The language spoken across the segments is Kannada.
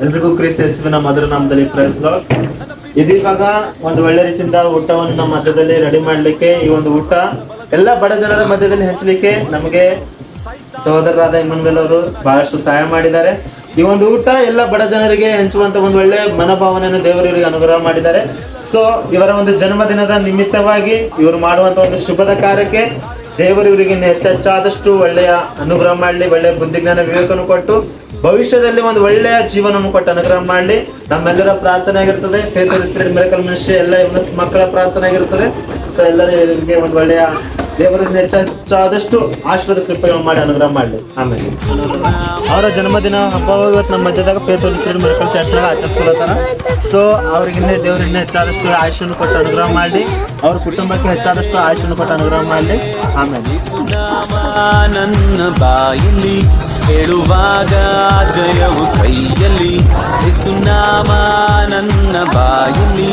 ಎಲ್ರಿಗೂ ಕ್ರಿಸ್ತ ಯೇಸುವಿನ ಮಧುರ ನಾಮದಲ್ಲಿ ಪ್ರೈಸ್ ಲಾರ್ಡ್. ಇದೀಗ ಒಂದು ಒಳ್ಳೆ ರೀತಿಯಿಂದ ಊಟವನ್ನು ನಮ್ಮ ಮಧ್ಯದಲ್ಲಿ ರೆಡಿ ಮಾಡಲಿಕ್ಕೆ, ಈ ಒಂದು ಊಟ ಎಲ್ಲ ಬಡ ಜನರ ಮಧ್ಯದಲ್ಲಿ ಹಂಚಲಿಕ್ಕೆ ನಮಗೆ ಸಹೋದರರಾದ ಇಮ್ಮನ್ವೇಲ್ ಅವರು ಬಹಳಷ್ಟು ಸಹಾಯ ಮಾಡಿದ್ದಾರೆ. ಈ ಒಂದು ಊಟ ಎಲ್ಲ ಬಡ ಜನರಿಗೆ ಹಂಚುವಂತ ಒಂದು ಒಳ್ಳೆ ಮನೋಭಾವನೆಯನ್ನು ದೇವರು ಇವರಿಗೆ ಅನುಗ್ರಹ ಮಾಡಿದ್ದಾರೆ. ಸೊ ಇವರ ಒಂದು ಜನ್ಮದಿನದ ನಿಮಿತ್ತವಾಗಿ ಇವರು ಮಾಡುವಂತ ಒಂದು ಶುಭದ ಕಾರ್ಯಕ್ಕೆ ದೇವರು ಇವರಿಗೆ ಹೆಚ್ಚಾದಷ್ಟು ಒಳ್ಳೆಯ ಅನುಗ್ರಹ ಮಾಡಲಿ, ಒಳ್ಳೆಯ ಬುದ್ಧಿಜ್ಞಾನ ವಿವೇಕವನ್ನು ಕೊಟ್ಟು ಭವಿಷ್ಯದಲ್ಲಿ ಒಂದು ಒಳ್ಳೆಯ ಜೀವನವನ್ನು ಕೊಟ್ಟು ಅನುಗ್ರಹ ಮಾಡಲಿ. ನಮ್ಮೆಲ್ಲರ ಪ್ರಾರ್ಥನೆ ಆಗಿರ್ತದೆ. ಫೇತ್ ಸ್ಪಿರಿಟ್ ಮಿರಕಲ್ ಮಿನಿಸ್ಟ್ರಿ ಎಲ್ಲ ಮಕ್ಕಳ ಪ್ರಾರ್ಥನೆ ಆಗಿರ್ತದೆ. ಸೊ ಎಲ್ಲರಿಗೆ ಒಂದು ಒಳ್ಳೆಯ ದೇವರಿಗೆ ಹೆಚ್ಚಾದಷ್ಟು ಆಶೀರ್ವಾದ ಕೃಪೆ ಮಾಡಿ ಅನುಗ್ರಹ ಮಾಡಲಿ. ಆಮೇಲೆ ಅವರ ಜನ್ಮದಿನ ಹಬ್ಬ ಇವತ್ತು ನಮ್ಮ ಮಧ್ಯದಾಗ ಫೇತ್ ಸ್ಪಿರಿಟ್ ಮಿರಕಲ್ ಚರ್ಚ್ನಾಗ ಆಚರಿಸ್ಕೊಳತ್ತಾರ. ಸೊ ಅವ್ರಿಗೆ ದೇವರಿಗೆ ಹೆಚ್ಚಾದಷ್ಟು ಆಯುಷ್ಯನ್ನು ಕೊಟ್ಟು ಅನುಗ್ರಹ ಮಾಡಲಿ, ಅವ್ರ ಕುಟುಂಬಕ್ಕೆ ಹೆಚ್ಚಾದಷ್ಟು ಆಯುಷ್ಯನ್ನು ಕೊಟ್ಟು ಅನುಗ್ರಹ ಮಾಡಲಿ. ಆಮೇಲೆ ನನ್ನ ಬಾಯಲ್ಲಿ ಹೇಳುವಾಗ ಜಯವು ಕೈಯಲ್ಲಿ, ಯೇಸುನಾಮ ನನ್ನ ಬಾಯಲ್ಲಿ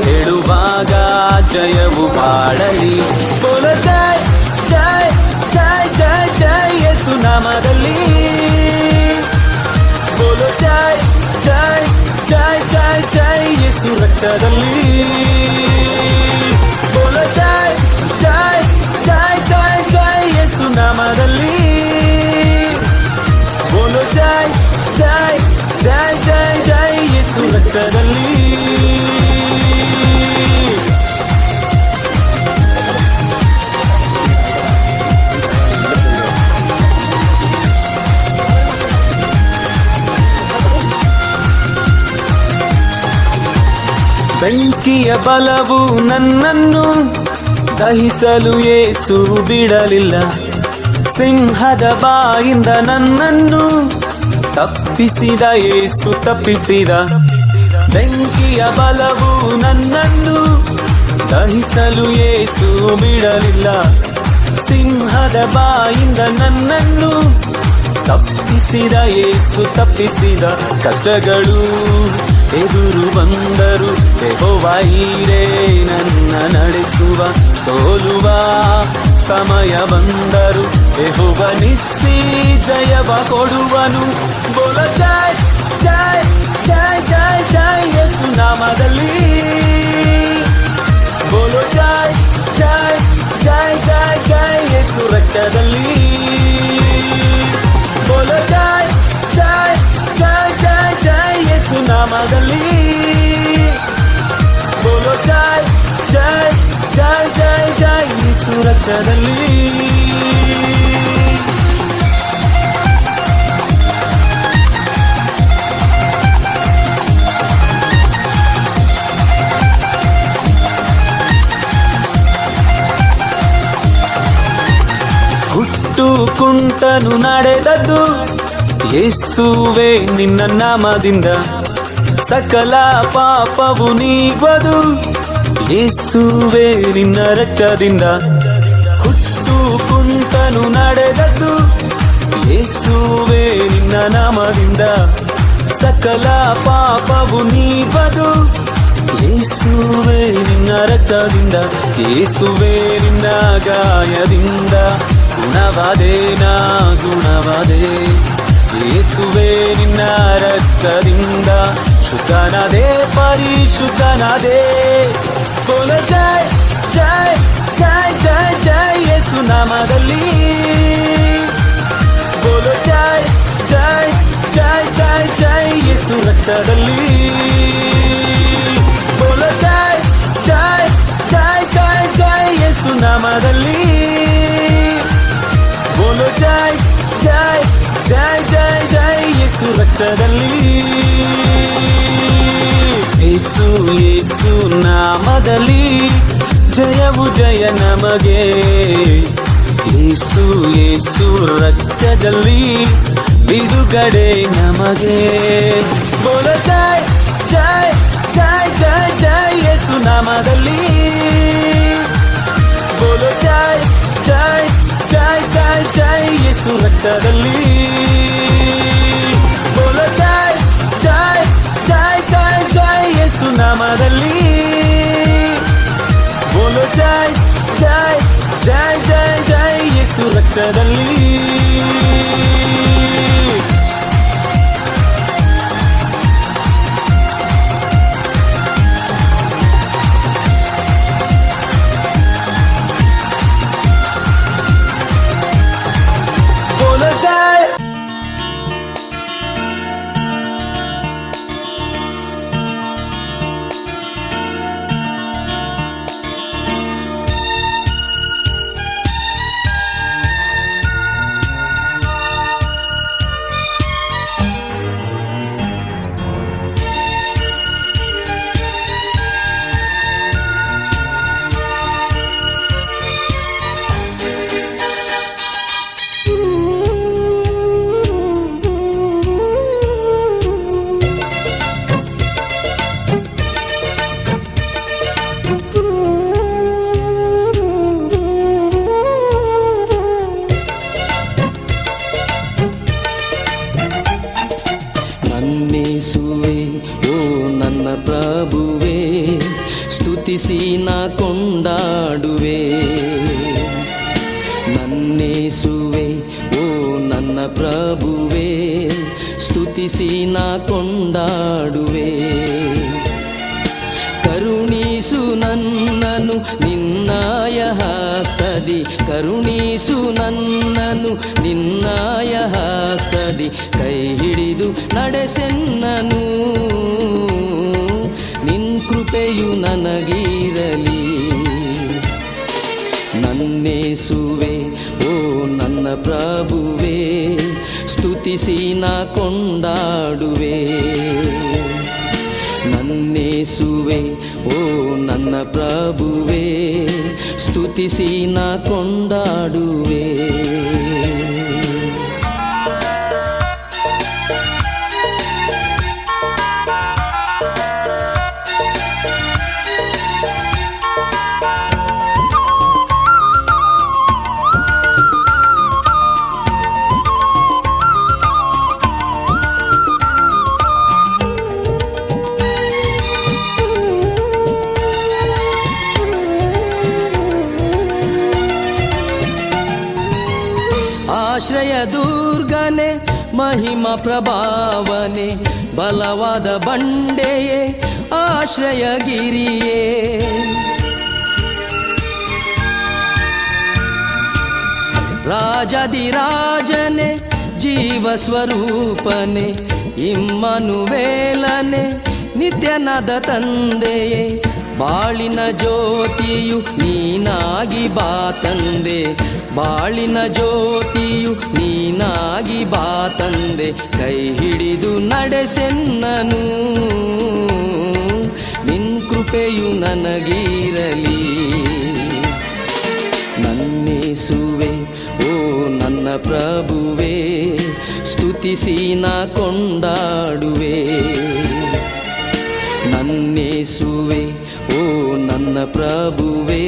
ಹೇಳುವಾಗ ಜಯವು ಬಾಳಲಿ. ಬೋಲ ಜೈ ಜೈ ಜೈ ಜೈ ಜೈ ಯೇಸುನಾಮದಲ್ಲಿ, ಬೋಲ ಜೈ ಜೈ ಜೈ ಜೈ ಜೈ ಯೇಸು ರಕ್ತದಲ್ಲಿ, ಬೋಲ ಜೈ ಜೈ ಜೈ ಜೈ ಜೈ ಯೇಸು ನಾಮದಲ್ಲಿ, ಬೋಲೋ ಜೈ ಜೈ ಜೈ ಜೈ ಜೈ ಯೇಸು ರಕ್ತದಲ್ಲಿ. ಬೆಂಕಿಯ ಬಲವು ನನ್ನನ್ನು ದಹಿಸಲು ಯೇಸು ಬಿಡಲಿಲ್ಲ, ಸಿಂಹದ ಬಾಯಿಂದ ನನ್ನನ್ನು ತಪ್ಪಿಸಿದ ಯೇಸು ತಪ್ಪಿಸಿದ. ಬೆಂಕಿಯ ಬಲವು ನನ್ನನ್ನು ದಹಿಸಲು ಯೇಸು ಬಿಡಲಿಲ್ಲ, ಸಿಂಹದ ಬಾಯಿಂದ ನನ್ನನ್ನು ತಪ್ಪಿಸಿದ ಯೇಸು ತಪ್ಪಿಸಿದ. ಕಷ್ಟಗಳು ಎದುರು ಬಂದರು ಯೆಹೋವನೇ ನನ್ನ ನಡೆಸುವ, ಸೋಲುವ ಸಮಯ ಬಂದರು ಯೆಹೋವ ನಿಸ್ಸಿ ಜಯವ ಕೊಡುವನು. ಬೋಲ ಜೈ ಜೈ ಜೈ ಜೈ ಜೈ ಯೇಸು ನಾಮದಲ್ಲಿ, ಬೋಲೋ ಜೈ ಜೈ ಜೈ ಜೈ ಜೈ ಯೇಸು ರಕ್ತದಲ್ಲಿ, ಬೋಲೋ ಜೈ ಜೈ ಜೈ ಜೈ ಜೈ ಯೇಸು ನಾಮದಲ್ಲಿ, ಬೋಲೋ ಜೈ ಜೈ ಜೈ ಜೈ ಜೈ ಯೇಸು ರಕ್ತದಲ್ಲಿ. ಹುಟ್ಟು ಕುಂಟನು ನಡೆದದ್ದು ಯೇಸುವೇ ನಿನ್ನ ನಾಮದಿಂದ, ಸಕಲ ಪಾಪವು ನೀಗುವುದು ಯೇಸುವೇ ನಿನ್ನ ರಕ್ತದಿಂದ. ಹುಟ್ಟು ಕುಂಟನು ನಡೆದದ್ದು ಯೇಸುವೇ ನಿನ್ನ ನಾಮದಿಂದ, ಸಕಲ ಪಾಪವು ನೀಗುವುದು ಯೇಸುವೇ ನಿನ್ನ ರಕ್ತದಿಂದ. ಯೇಸುವೇ ನಿನ್ನ ಗಾಯದಿಂದ ಗುಣವಾದೆ ನಾ ಗುಣವಾದೆ, ಯೇಸುವೇ ನಿನ್ನ ರಕ್ತದಿಂದ ಶುದ್ಧನಾದೆ ಪರಿಶುದ್ಧನಾದೆ. ಬೋಲ ಜೈ ಜೈ ಜೈ ಜೈ ಜೈ ಯೇಸು ನಾಮದಲ್ಲಿ, ಬೋಲ ಜೈ ಜೈ ಜೈ ಜೈ ಜೈ ಯೇಸು ರಕ್ತದಲ್ಲಿ, ಬೋಲ ಜೈ ಜೈ ಜೈ ಜೈ ಜೈ ಯೇಸು ನಾಮದಲ್ಲಿ, ಬೋಲೋ ಜೈ ಜೈ ಜೈ ಜೈ ಜೈ ಯೇಸು ರಕ್ತದಲ್ಲಿ. ಯೇಸು ಯೇಸು ನಾಮದಲ್ಲಿ ಜಯವು ಜಯ ನಮಗೆ, ಯೇಸು ಯೇಸು ರಕ್ತದಲ್ಲಿ ಬಿಡುಗಡೆ ನಮಗೆ. ಬೋಲೋ ಜೈ ಜೈ ಜೈ ಜೈ ಜೈ ಯೇಸು ನಾಮದಲ್ಲಿ, ಬೋಲೋ ಜೈ ಜೈ ಜೈ ಜೈ ಜೈ ಯೇಸು ರಕ್ತದಲ್ಲಿ, ಬೋಲೋ ಜೈ ಜೈ ಜೈ ಜೈ ಜೈ ಯೇಸು ನಾಮದಲ್ಲಿ, ಬೋಲೋ ಜೈ ಜೈ ಜೈ ಜೈ ಜೈ ಯೇಸು ರಕ್ತದಲ್ಲಿ. ನನ್ನೇಸುವೆ ಓ ನನ್ನ ಪ್ರಭುವೇ, ಸ್ತುತಿಸಿ ನಾ ಕೊಂಡಾಡುವೆ. ನನ್ನೇಸುವೆ ಓ ನನ್ನ ಪ್ರಭುವೇ, ಸ್ತುತಿಸಿ ನಾ ಕೊಂಡಾಡುವೆ. ಕರುಣಿಸು ನನ್ನನು ನಿನ್ನಾಯ ಹಸ್ತದಿ, ಕರುಣಿಸು ನನ್ನನು ನಿನ್ನಾಯ ಹಸ್ತದಿ, ಕೈ ಹಿಡಿದು ನಡೆಸೆನ್ನನು, ನಿನ್ ಕೃಪೆಯು ನನಗಿರಲಿ. ನನ್ನೇಸುವೆ ಓ ನನ್ನ ಪ್ರಭುವೇ, ಸ್ತುತಿಸಿ ನಾ ಕೊಂಡಾಡುವೆ. ನನ್ನೇಸುವೆ ಓ ನನ್ನ ಪ್ರಭುವೇ, ಸ್ತುತಿಸಿ ನಾ ಕೊಂಡಾಡುವೆ. ಆಶ್ರಯ ದುರ್ಗನೆ ಮಹಿಮಾ ಪ್ರಭಾವನೆ, ಬಲವಾದ ಬಂಡೆಯೇ ಆಶ್ರಯಗಿರಿಯೇ. ರಾಜಾದಿರಾಜನೆ ಜೀವ ಸ್ವರೂಪನೆ, ಇಮ್ಮನುವೇಲನೆ ನಿತ್ಯನಾದ ತಂದೆಯೇ. ಬಾಳಿನ ಜ್ಯೋತಿಯು ನೀನಾಗಿ ಬಾ ತಂದೆ, ಬಾಳಿನ ಜ್ಯೋತಿಯು ನೀನಾಗಿ ಬಾ ತಂದೆ, ಕೈ ಹಿಡಿದು ನಡೆಸೆನ್ನನು, ನಿನ್ ಕೃಪೆಯು ನನಗಿರಲಿ. ನನ್ನೇಸುವೆ ಓ ನನ್ನ ಪ್ರಭುವೇ, ಸ್ತುತಿಸಿ ನಾ ಕೊಂಡಾಡುವೆ. ನನ್ನೇಸುವೆ ಓ ನನ್ನ ಪ್ರಭುವೇ,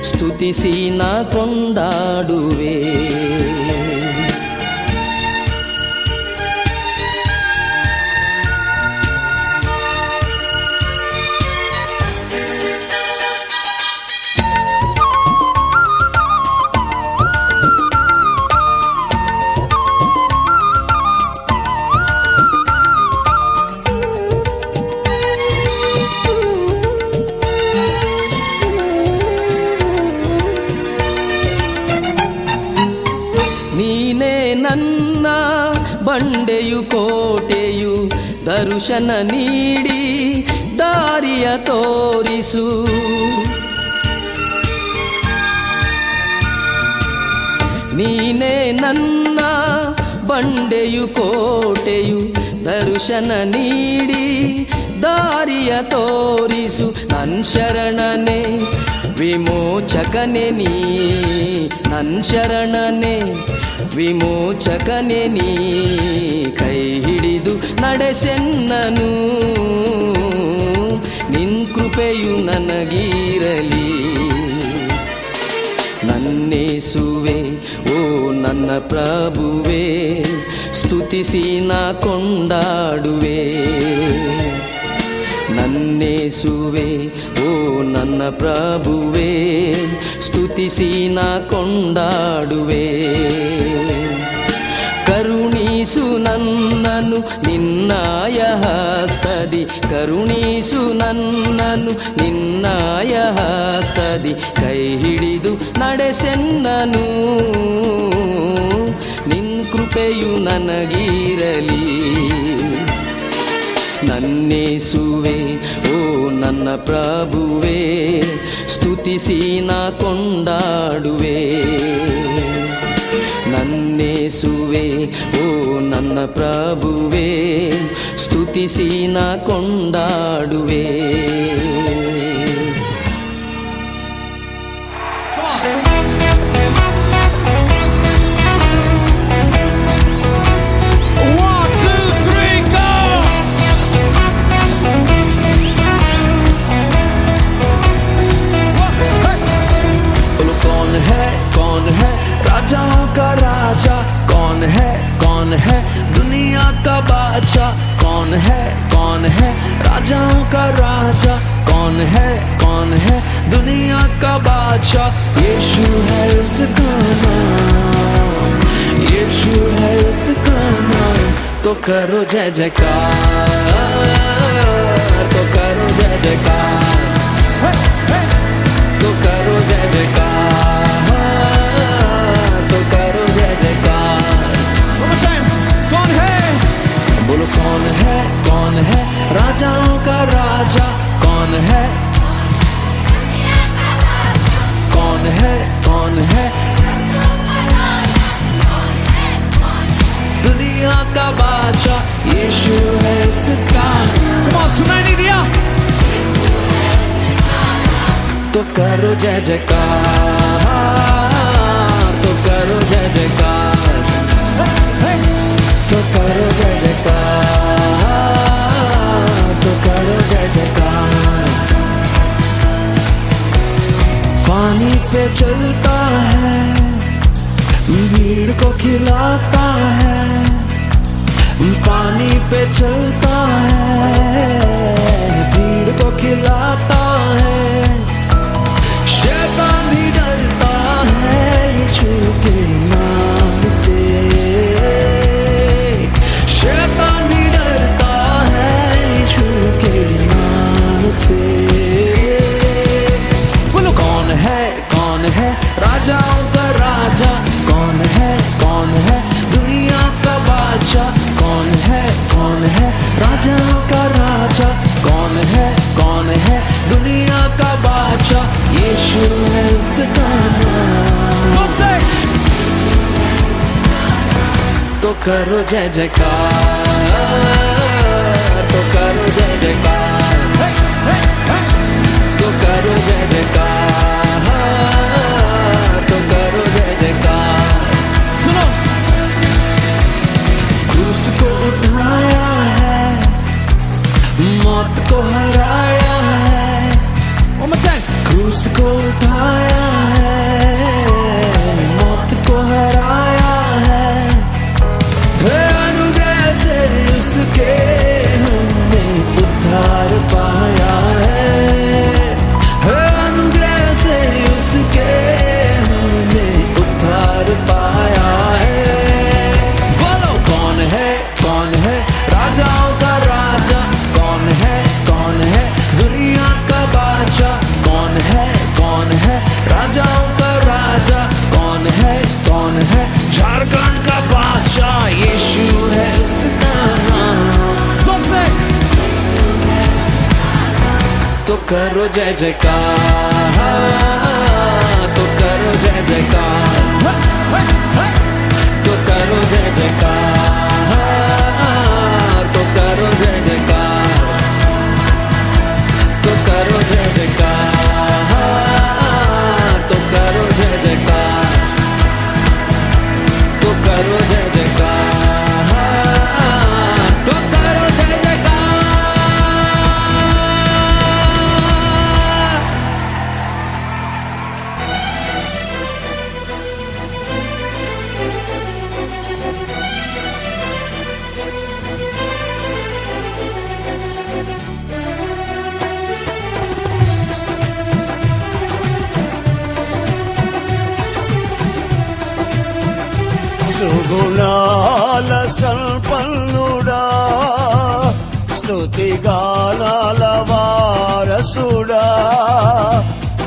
ಸ್ತುತಿಸಿ ನಾ ಕೊಂಡಾಡುವೆ. ನೀನೇ ನನ್ನ ಬಂಡೆಯು ಕೋಟೆಯು, ದರ್ಶನ ನೀಡಿ ದಾರಿಯ ತೋರಿಸು. ನೀನೇ ನನ್ನ ಬಂಡೆಯು ಕೋಟೆಯು, ದರ್ಶನ ನೀಡಿ ದಾರಿಯ ತೋರಿಸು. ನನ್ ಶರಣನೆ ವಿಮೋಚಕನೆ ನೀ, ನನ್ ಶರಣನೆ ವಿಮೋಚಕನೆ ನೀ, ಕೈ ಹಿಡಿದು ನಡೆಸೆನ್ನನು, ನಿನ್ ಕೃಪೆಯು ನನಗಿರಲಿ. ನನ್ನೇಸುವೆ ಓ ನನ್ನ ಪ್ರಭುವೇ, ಸ್ತುತಿಸಿ ನಾ ಕೊಂಡಾಡುವೆ. ನನ್ನೇಸುವೆ ಓ ನನ್ನ ಪ್ರಭುವೇ, ಸ್ತುತಿಸಿ ನಾ ಕೊಂಡಾಡುವೆ. ಕರುಣಿಸು ನನ್ನನು ನಿನ್ನಾಯ ಹಸ್ತದಿ, ಕರುಣಿಸು ನನ್ನನು ನಿನ್ನಾಯ ಹಸ್ತದಿ, ಕೈ ಹಿಡಿದು ನಡೆಸೆನ್ನನು, ನಿನ್ ಕೃಪೆಯು ನನಗಿರಲಿ. ನನ್ನೇಸುವೆ ಓ ನನ್ನ ಪ್ರಭುವೇ, ಸ್ತುತಿಸಿ ನಾ ಕೊಂಡಾಡುವೆ. ನನ್ನೇಸುವೆ ಓ ನನ್ನ ಪ್ರಭುವೇ, ಸ್ತುತಿಸಿ ನಾ ಕೊಂಡಾಡುವೆ. राजाओं का राजा कौन है दुनिया का बादशाह, कौन है राजाओं का राजा, कौन है दुनिया का बादशाह। यीशु है उसका नाम, यीशु है उसका नाम। तो करो जय जयकार, तो करो जय जयकार, तो करो जय जयकार, तो करो जय जयकार। कौन है? बोलो कौन है राजाओं का राजा, कौन है दुनिया का बादशाह। यीशु है उसका। सुनाई नहीं दिया? तो करो जय जयकार, तो करो जय जयकार, तो करो जय जयकार, तो करो जय जयकार। पानी पे चलता है, भीड़ को खिलाता है, पानी पे चलता है, भीड़ को खिलाता है। शैतान भी डरता है यीशु के नाम से, शैतान भी डरता है यीशु के नाम से। बोलो कौन है राजाओं का राजा, कौन है दुनिया का बादशाह। कौन है राजाओं का राजा, कौन है दुनिया का बादशाह। यीशु है उसका नाम। तो करो जय जयकार, तो करो जय जयकार, तो करो जय जयकार, तो करो जय जयकार। सुनो, क्रूस को उठाया है, मौत को हराया है, क्रूस को उठाया है, मौत को हराया है। अनुग्रह से उसके हमने उद्धार पाया है, अनुग्रह से उसके हमने उद्धार पाया है। बोलो कौन है राजाओं का राजा, कौन है दुनिया का बादशाह। कौन है राजाओं का राजा, कौन है झारखंड का बादशाह। यीशु है उसका नाम। तो करो जय जयकार, तो करो जय जयकार, तो करो जय जयकार, तो करो जय जयकार, तो करो जय जयकार, तो करो जय जयकार, तो करो जय जयकार, तो करो जय जयकार। సుగుణాల సంపన్నుడా, స్తుతిగానాల వారసుడా,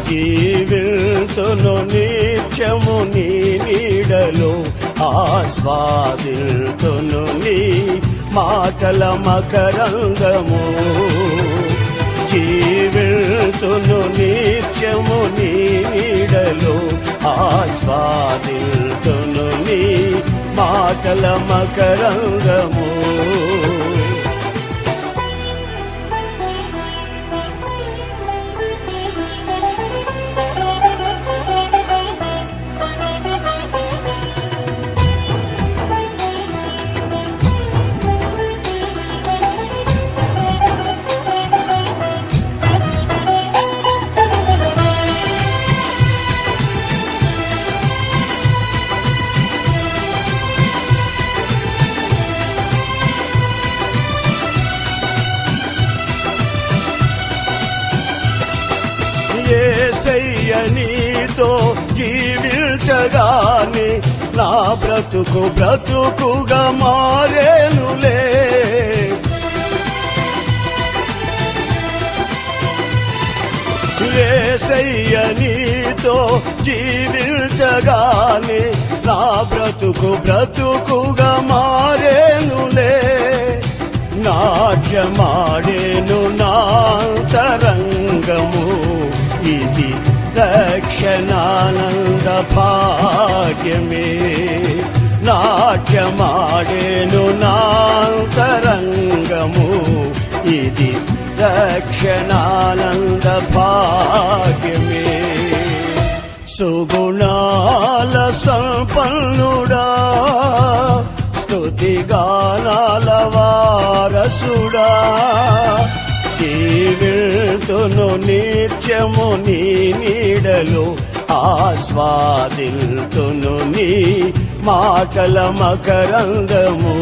జీవితును నిత్యము నీ నీడలో, ఆస్వాదితును నీ మాటల మకరంగము. జీవితును నిత్యము నీ నీడలో, ఆస్వాదితును నీ మాటల మకరంగము. యేసయ్య నీతో జీవించగానే నా బ్రతుకు బ్రతుకుగా మారేనులే. యేసయ్య నీతో జీవించగానే నా బ్రతుకు బ్రతుకుగా మారేనులే. నాట్యమాడేను నాంతరంగము, ఇది రక్షణానంద భాగ్యమే. నాట్యమాడేను నాంతరంగము, ఇది రక్షణానంద భాగ్యమే. సుగుణాల సంపన్నుడా, స్తుతిగానాల వారసుడా, జీవితును నిత్యము నీ నీడలో, ఆస్వాదిల్తును నీ మాటల మకరందము.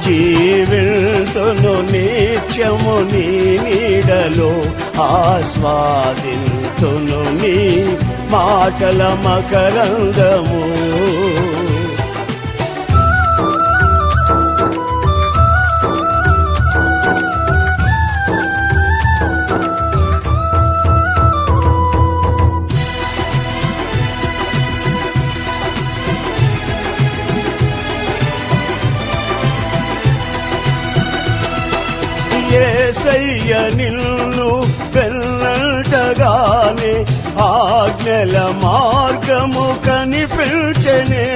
జీవితును నిత్యము నీ నీడలో, ఆస్వాదిల్తును నీ మాటల మకరందము. యేసయ్య నిన్ను వెన్నటగానే ఆజ్ఞల మార్గము కనిపించెనే.